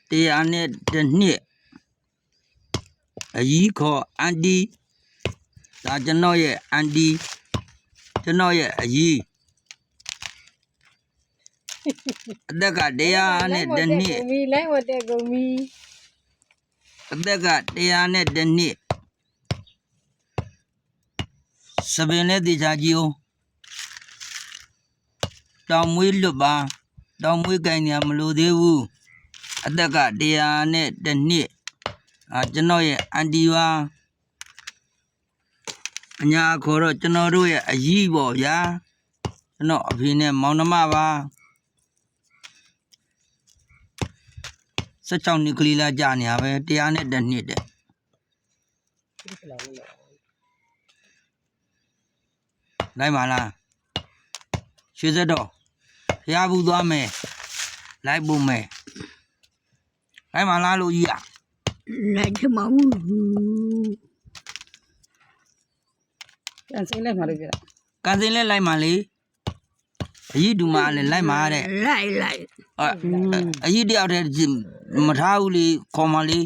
တရားနဲ့တစ်နှစ်အကြီးခေါ်အန်တီဒါကျွန်တော်ရဲ့အန်တီကျွန်တော်ရဲ့အကြီးအသက်ကတရားနဲ့တစ်နှစ် လိုက်ဝတ်တဲ့ကုန်ပြီ အသက်ကတရားနဲ့တစ်နှစ်စပင်နဲ့တေချာကြီးအောင်တောင်မွေးလွတ်ပါတောင်မွေးကင်နေမလို့သေးဘူးအသက်ကတရားနဲ့တစ်နှစ်ကျွန်တော်ရဲ့အန်တီပါအညာခေါ်တော့ကျွန်တော်တို့ရဲ့အကြီးပေါ့ဗျာကျွန်တော်အဖေနဲ့မောင်နှမပါ16နှစ်ကလေးလာကြာနေရပဲတရားနဲ့တစ်နှစ်တဲ့လိုက်ပါလားရွှေစက်တော့ဖျားဘူးသွားမယ်လိုက်ဖို့မယ်လိုက်ပါလားလို့ကြီးอ่ะ လိုက်ချမဘူး ပြန်စင်းလိုက်မှာလို့ပြော ကန်စင်လဲလိုက်ပါလေအကြီးတူမလည်းလိုက်ပါတဲ့ လိုက် အကြီးတယောက်တည်းမထားဘူးလေခေါ်မလေး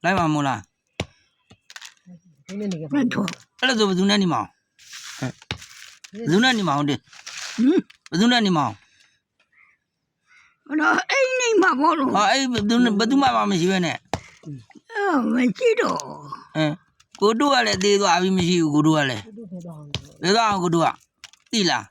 လိုက်ပါမို့လား ဒီနေ့နေက မတော် အဲ့လိုဆိုဘယ်သူနဲ့နေမအောင်ဘယ်သူနဲ့နေမအောင်တဲ့ဘယ်သူနဲ့နေမအောင် တော့အိမ်နေမှာဘောလို့ အဲ့ဘယ်သူမှမရှိပဲနဲ့ မရှိတော့ ကိုတို့ကလည်းသေးသွားပြီမရှိဘူးကိုတို့ကလည်း တို့ဖေးတော့ သေးသွားအောင်ကိုတို့ကသိလား